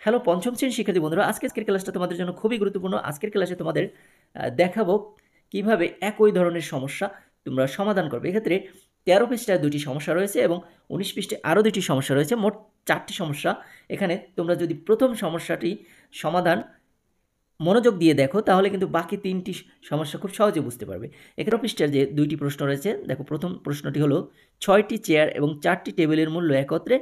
Hello পঞ্চম শ্রেণীর শিক্ষার্থী বন্ধুরা, আজকের ক্লাসটা তোমাদের জন্য খুবই গুরুত্বপূর্ণ। আজকের ক্লাসে তোমাদের দেখাবো কিভাবে একই ধরনের সমস্যা তোমরা সমাধান করবে। এক্ষেত্রে 13 পৃষ্ঠায় 2টি সমস্যা রয়েছে এবং 19 পৃষ্ঠায় আরও 2টি সমস্যা রয়েছে, মোট 4টি সমস্যা। এখানে তোমরা যদি প্রথম সমস্যাটি সমাধান মনোযোগ দিয়ে দেখো তাহলে কিন্তু বাকি 3টি সমস্যা খুব সহজে বুঝতে পারবে। 11 পৃষ্ঠার যে 2টি প্রশ্ন রয়েছে, দেখো প্রথম প্রশ্নটি হলো 6টি চেয়ার এবং 4টি টেবিলের মূল্য একত্রে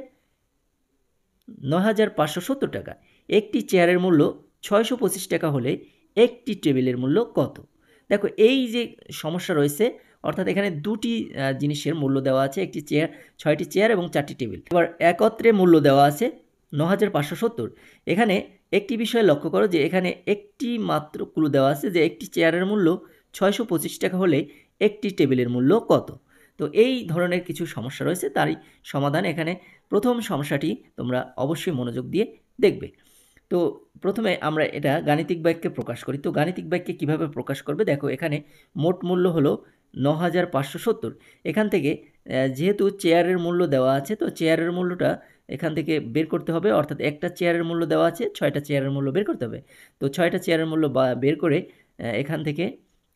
৯,৫৭০ টাকা। একটি চেয়ারের মূল্য ৬২৫ টাকা হলে একটি টেবিলের মূল্য কত? দেখো এই যে সমস্যা রয়েছে, অর্থাৎ এখানে দুটি জিনিসের মূল্য দেওয়া আছে, একটি চেয়ার, 6টি চেয়ার এবং 4টি টেবিল। এবার একত্রে মূল্য দেওয়া আছে ৯,৫৭০। এখানে একটি বিষয় লক্ষ্য করো যে এখানে একটি মাত্র ক্লু দেওয়া আছে যে একটি চেয়ারের মূল্য ৬২৫ টাকা হলে একটি টেবিলের মূল্য কত। তো এই ধরনের কিছু সমস্যা রয়েছে, তারই সমাধান এখানে। প্রথম সমস্যাটি তোমরা অবশ্যই মনোযোগ দিয়ে দেখবে। তো প্রথমে আমরা এটা গাণিতিক বাক্যে প্রকাশ করি। তো গাণিতিক বাক্যে কিভাবে প্রকাশ করবে, দেখো এখানে মোট মূল্য হলো ৯,৫৭০। এখান থেকে যেহেতু চেয়ারের মূল্য দেওয়া আছে, তো চেয়ারের মূল্যটা এখান থেকে বের করতে হবে, অর্থাৎ একটা চেয়ারের মূল্য দেওয়া আছে, 6টা চেয়ারের মূল্য বের করতে হবে। তো 6টা চেয়ারের মূল্য বের করে এখান থেকে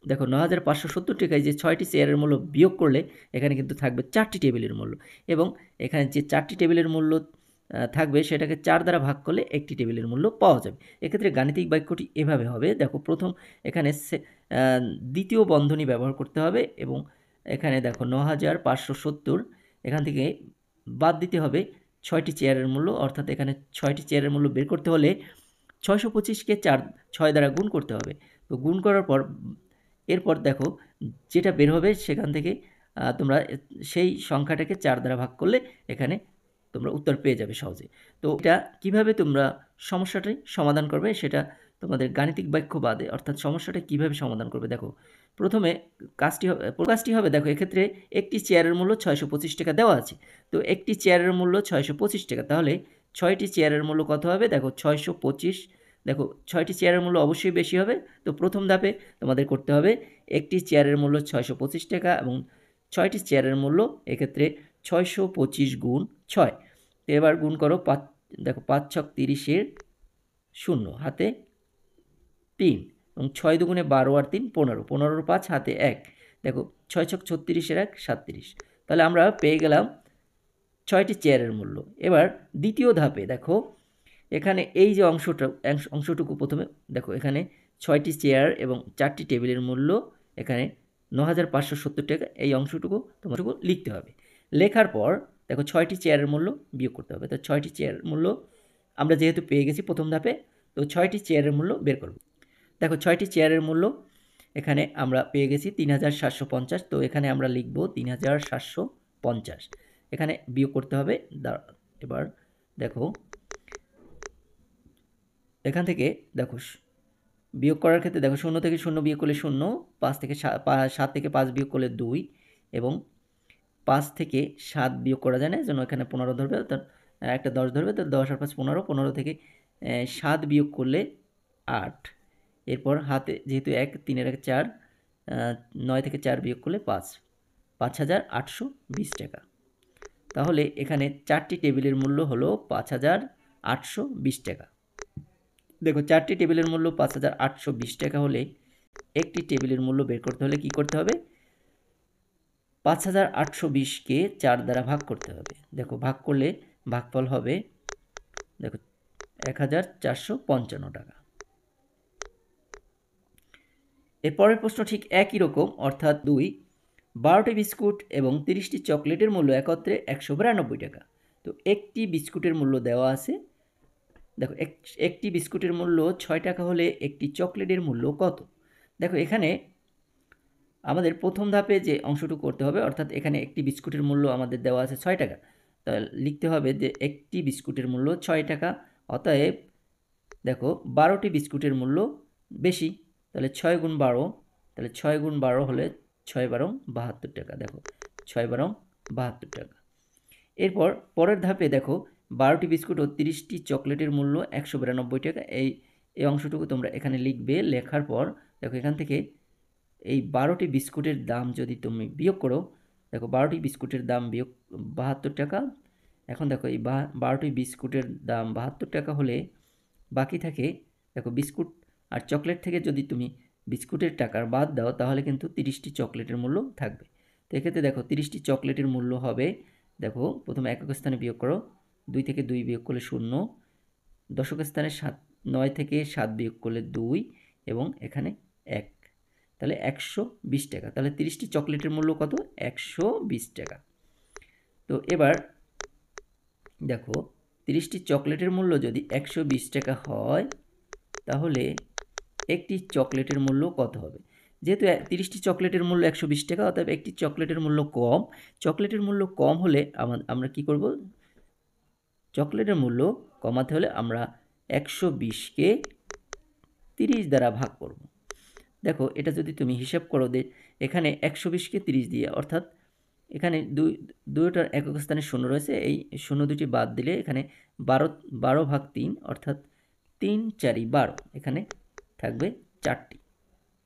দেখো ৯,৫৭০ টাকায় যে 6টি চেয়ারের মূল্য বিয়োগ করলে এখানে কিন্তু থাকবে 4টি টেবিলের মূল্য, এবং এখানে যে 4টি টেবিলের মূল্য থাকবে সেটাকে 4 দ্বারা ভাগ করলে একটি টেবিলের মূল্য পাওয়া যাবে। এক্ষেত্রে গাণিতিক বাক্যটি এভাবে হবে, দেখো প্রথম এখানে দ্বিতীয় বন্ধনী ব্যবহার করতে হবে এবং এখানে দেখো ৯,৫৭০ এখান থেকে বাদ দিতে হবে 6টি চেয়ারের মূল্য, অর্থাৎ এখানে 6টি চেয়ারের মূল্য বের করতে হলে 625কে 6 দ্বারা গুণ করতে হবে। তো গুণ করার পর এরপর দেখো যেটা বের হবে সেখান থেকে তোমরা সেই সংখ্যাটাকে 4 দ্বারা ভাগ করলে এখানে তোমরা উত্তর পেয়ে যাবে সহজে। তো এটা কিভাবে তোমরা সমস্যাটি সমাধান করবে সেটা তোমাদের গাণিতিক বাক্য বাদে, অর্থাৎ সমস্যাটা কিভাবে সমাধান করবে, দেখো প্রথমে কাজটি হবে দেখো এক্ষেত্রে একটি চেয়ারের মূল্য 625 টাকা দেওয়া আছে। তো একটি চেয়ারের মূল্য 625 টাকা, তাহলে 6টি চেয়ারের মূল্য কত হবে, দেখো 625। দেখো 6টি চেয়ারের মূল্য অবশ্যই বেশি হবে। তো প্রথম ধাপে তোমাদের করতে হবে একটি চেয়ারের মূল্য 625 টাকা এবং 6টি চেয়ারের মূল্য, এক্ষেত্রে 625 গুণ 6। তো এবার গুণ করো 5, দেখো 5 ছক 30-এর 0 হাতে 3 এবং 6 দুগুণে 12 আর 3 15, 15-র 5 হাতে 1, দেখো 6 ছক 36-এর 1 37। তাহলে আমরা পেয়ে গেলাম 6টি চেয়ারের মূল্য। এবার দ্বিতীয় ধাপে দেখো এখানে এই যে অংশটুকু প্রথমে দেখো এখানে 6টি চেয়ার এবং 4টি টেবিলের মূল্য এখানে ৯,৫৭০ টাকা, এই অংশটুকু তোমাদেরকে লিখতে হবে। লেখার পর দেখো 6টি চেয়ারের মূল্য বিয়োগ করতে হবে। তো 6টি চেয়ারের মূল্য আমরা যেহেতু পেয়ে গেছি প্রথম ধাপে, তো 6টি চেয়ারের মূল্য বের করব। দেখো 6টি চেয়ারের মূল্য এখানে আমরা পেয়ে গেছি ৩,৭৫০। তো এখানে আমরা লিখব ৩,৭৫০, এখানে বিয়োগ করতে হবে। এবার দেখো এখান থেকে দেখো বিয়োগ করার ক্ষেত্রে দেখো 0 থেকে 0 বিয়োগ করলে 0, 5 থেকে 7 থেকে 5 বিয়োগ করলে 2 এবং 5 থেকে 7 বিয়োগ করা যায় না, এজন্য এখানে 15 ধরবে, অর্থাৎ একটা 10 ধরবে। তো 10 আর 5 15, 15 থেকে 7 বিয়োগ করলে 8, এরপর হাতে যেহেতু 1, 3-এর 1 4, 9 থেকে 4 বিয়োগ করলে 5, 5,820 টাকা। তাহলে এখানে 4টি টেবিলের মূল্য হলো 5,820 টাকা। দেখো 4টি টেবিলের মূল্য 5,820 টাকা হলে একটি টেবিলের মূল্য বের করতে হলে কি করতে হবে, 5,820-কে 4 দ্বারা ভাগ করতে হবে। দেখো ভাগ করলে ভাগফল হবে দেখো 1,455 টাকা। এরপরের প্রশ্ন ঠিক একই রকম, অর্থাৎ 2, 12টি বিস্কুট এবং 30টি চকলেটের মূল্য একত্রে 192 টাকা। তো একটি বিস্কুটের মূল্য দেওয়া আছে, দেখো একটি বিস্কুটের মূল্য 6 টাকা হলে একটি চকলেটের মূল্য কত। দেখো এখানে আমাদের প্রথম ধাপে যে অংশটুকু করতে হবে, অর্থাৎ এখানে একটি বিস্কুটের মূল্য আমাদের দেওয়া আছে 6 টাকা, তাহলে লিখতে হবে যে একটি বিস্কুটের মূল্য 6 টাকা, অতএব দেখো 12টি বিস্কুটের মূল্য বেশি, তাহলে 6 গুণ 12, তাহলে 6 গুণ 12 হলে 6 12 72 টাকা। দেখো 6 12 72 টাকা। এরপর পরের ধাপে দেখো 12টি বিস্কুট ও 30টি চকলেটের মূল্য 192 টাকা, এই অংশটুকু তোমরা এখানে লিখবে। লেখার পর দেখো এখান থেকে এই 12টি বিস্কুটের দাম যদি তুমি বিয়োগ করো, দেখো 12টি বিস্কুটের দাম বিয়োগ 72 টাকা। এখন দেখো এই 12টি বিস্কুটের দাম 72 টাকা হলে বাকি থাকে দেখো বিস্কুট আর চকলেট থেকে যদি তুমি বিস্কুটের টাকার বাদ দাও তাহলে কিন্তু 30টি চকলেটের মূল্য থাকবে। তো এক্ষেত্রে দেখো 30টি চকলেটের মূল্য হবে, দেখো প্রথমে একক স্থানে বিয়োগ করো, 2 থেকে 2 বিয়োগ করলে 0, দশক স্থানে 9 থেকে 7 বিয়োগ করলে 2 এবং এখানে 1, তাহলে 120 টাকা। তাহলে 30টি চকলেটের মূল্য কত? 120 টাকা। তো এবার দেখো 30টি চকলেটের মূল্য যদি 120 টাকা হয় তাহলে একটি চকলেটের মূল্য কত হবে? যেহেতু 30টি চকলেটের মূল্য 120 টাকা, অতএব একটি চকলেটের মূল্য কম। চকলেটের মূল্য কম হলে আমরা কি করব? চকলেটের মূল্য কমাতে হলে আমরা 120কে 30 দ্বারা ভাগ করব। দেখো এটা যদি তুমি হিসাব করো এখানে 120কে 30 দিয়ে, অর্থাৎ এখানে দুইটার একক স্থানে 0 রয়েছে, এই 0 দুটি বাদ দিলে এখানে 12/3 অর্থাৎ 3 4 12, এখানে থাকবে 4টি,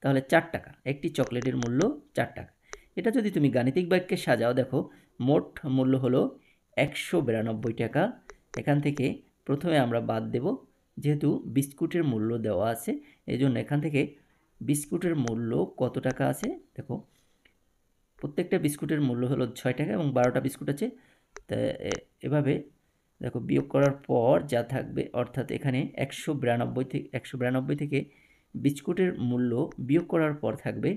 তাহলে 4 টাকা। একটি চকলেটের মূল্য 4 টাকা। এটা যদি তুমি গাণিতিক বাক্যে সাজাও, দেখো মোট মূল্য হলো 192 টাকা। এখান থেকে প্রথমে আমরা বাদ দেব, যেহেতু বিস্কুটের মূল্য দেওয়া আছে এই জন্য এখান থেকে বিস্কুটের মূল্য কত টাকা আছে, দেখো প্রত্যেকটা বিস্কুটের মূল্য হলো 6 টাকা এবং 12টা বিস্কুট আছে। তা এভাবে দেখো বিয়োগ করার পর যা থাকবে, অর্থাৎ এখানে 192 থেকে বিস্কুটের মূল্য বিয়োগ করার পর থাকবে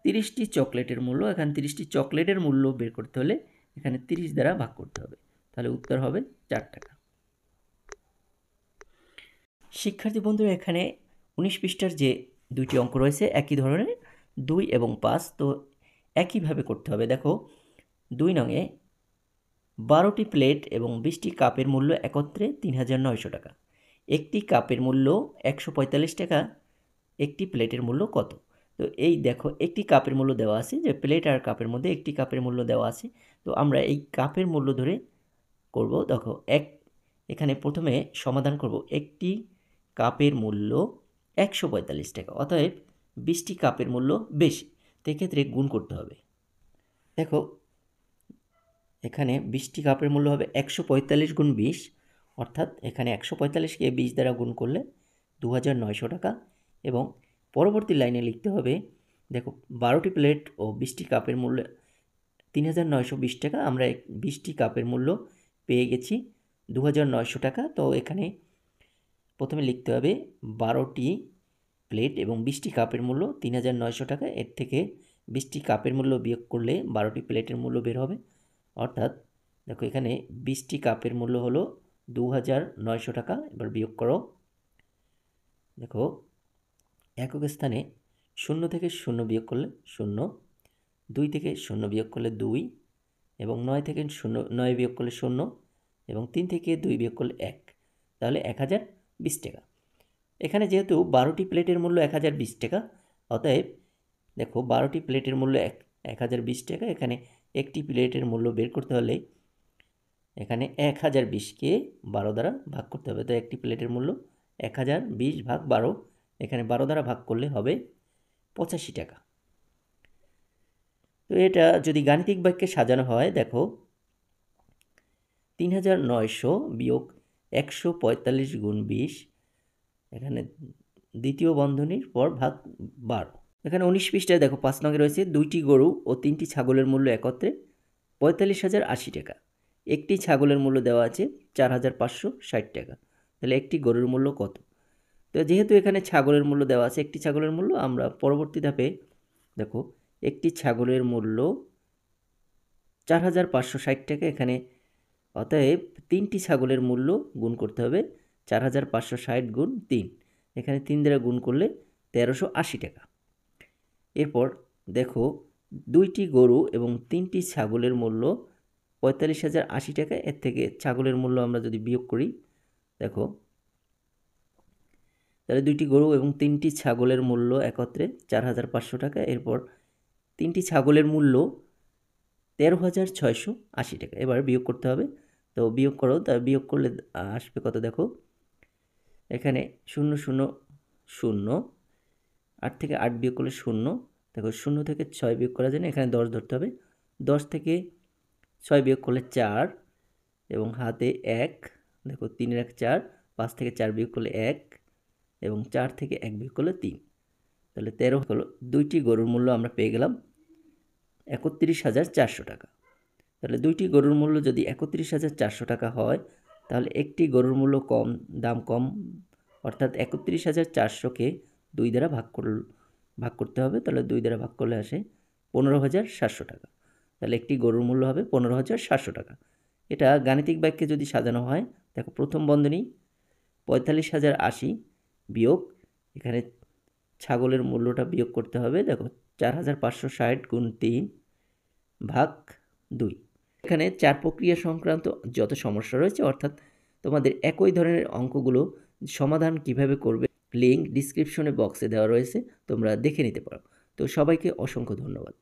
30টি চকলেটের মূল্য। এখানে 30টি চকলেটের মূল্য বের করতে হলে এখানে 30 দ্বারা ভাগ করতে হবে, তাহলে উত্তর হবে 4 টাকা। শিক্ষার্থী বন্ধুরা, এখানে 19 পৃষ্ঠার যে দুইটি অঙ্ক রয়েছে একই ধরনের, 2 এবং 5, তো একইভাবে করতে হবে। দেখো 2 নংয়ে 12টি প্লেট এবং 20টি কাপের মূল্য একত্রে 3900 টাকা। একটি কাপের মূল্য 145 টাকা, একটি প্লেটের মূল্য কত? তো এই দেখো একটি কাপের মূল্য দেওয়া আছে, যে প্লেট আর কাপের মধ্যে একটি কাপের মূল্য দেওয়া আছে। তো আমরা এই কাপের মূল্য ধরে করব। দেখো এখানে প্রথমে সমাধান করব। একটি কাপের মূল্য 145 টাকা, অতএব 20টি কাপের মূল্য বেশি, সেক্ষেত্রে গুণ করতে হবে। দেখো এখানে 20টি কাপের মূল্য হবে 145 গুণ 20, অর্থাৎ এখানে 145কে 20 দ্বারা গুণ করলে 2900 টাকা। এবং পরবর্তী লাইনে লিখতে হবে, দেখো 12টি প্লেট ও 20টি কাপের মূল্য 3920 টাকা। আমরা 20টি কাপের মূল্য পেয়ে গেছি 2900 টাকা। তো এখানে প্রথমে লিখতে হবে 12টি প্লেট এবং 20টি কাপের মূল্য 3900 টাকা। এর থেকে 20টি কাপের মূল্য বিয়োগ করলে 12টি প্লেটের মূল্য বের হবে, অর্থাৎ দেখো এখানে 20টি কাপের মূল্য হলো 2900 টাকা। এবার বিয়োগ করো। দেখো একক স্থানে 0 থেকে 0 বিয়োগ করলে 0, 2 থেকে 0 বিয়োগ করলে 2 এবং 9 থেকে 9 বিয়োগ করলে 0 এবং 3 থেকে 2 বিয়োগ করলে 1, তাহলে 1020 টাকা। এখানে যেহেতু 12টি প্লেটের মূল্য 1020 টাকা, অতএব দেখো 12টি প্লেটের মূল্য 1020 টাকা। এখানে একটি প্লেটের মূল্য বের করতে হলে এখানে 1020কে 12 দ্বারা ভাগ করতে হবে। তো একটি প্লেটের মূল্য 1020 ভাগ 12, এখানে 12 দ্বারা ভাগ করলে হবে 85 টাকা। তো এটা যদি গাণিতিক বাক্যে সাজানো হয়, দেখো 3900 বিয়োগ 145 গুণ 20, এখানে দ্বিতীয় বন্ধনীর পর ভাগ 12। এখানে 19 পৃষ্ঠায় দেখো 5 নঙে রয়েছে 2টি গরু ও 3টি ছাগলের মূল্য একত্রে 45,080 টাকা। একটি ছাগলের মূল্য দেওয়া আছে 4560 টাকা, তাহলে একটি গরুর মূল্য কত? তো যেহেতু এখানে ছাগলের মূল্য দেওয়া আছে, একটি ছাগলের মূল্য আমরা পরবর্তী ধাপে দেখো একটি ছাগলের মূল্য 4560 টাকা। এখানে অতএব 3টি ছাগলের মূল্য গুণ করতে হবে 4560 গুণ 3, এখানে 3 দ্বারা গুণ করলে 1380 টাকা। এরপর দেখো 2টি গরু এবং 3টি ছাগলের মূল্য 45,080 টাকা। এর থেকে ছাগলের মূল্য আমরা যদি বিয়োগ করি, দেখো তাহলে 2টি গরু এবং 3টি ছাগলের মূল্য একত্রে 4500 টাকা। এরপর 3টি ছাগলের মূল্য 13,680 টাকা। এবার বিয়োগ করতে হবে। তো বিয়োগ করো, তা বিয়োগ করলে আসবে কত? দেখো এখানে 0 0 0, 8 থেকে 8 বিয়োগ করলে 0, দেখো 0 থেকে 6 বিয়োগ করা যায় না, এখানে 10 ধরতে হবে। 10 থেকে 6 বিয়োগ করলে 4 এবং হাতে 1, দেখো 3 এর 1 4, 5 থেকে 4 বিয়োগ করলে 1 এবং 4 থেকে 1 বিয়োগ করলে 3, তাহলে 13 হলো। 2টি গরুর মূল্য আমরা পেয়ে গেলাম 31,400 টাকা। তাহলে 2টি গরুর মূল্য যদি 31,400 টাকা হয়, তাহলে একটি গরুর মূল্য দাম কম, অর্থাৎ 31,400-কে 2 দ্বারা ভাগ করতে হবে। তাহলে 2 দ্বারা ভাগ করলে আসে 15,700 টাকা। তাহলে একটি গরুর মূল্য হবে 15,700 টাকা। এটা গাণিতিক বাক্যে যদি সাজানো হয়, দেখো প্রথম বন্ধনী 45,080 বিয়োগ, এখানে ছাগলের মূল্যটা বিয়োগ করতে হবে। দেখো 4,560 গুণ 3 ভাগ 2। এখানে 4 প্রক্রিয়া সংক্রান্ত যত সমস্যা রয়েছে, অর্থাৎ তোমাদের একই ধরনের অঙ্কগুলো সমাধান কিভাবে করবে, লিঙ্ক ডিসক্রিপশনে বক্সে দেওয়া রয়েছে, তোমরা দেখে নিতে পারো। তো সবাইকে অসংখ্য ধন্যবাদ।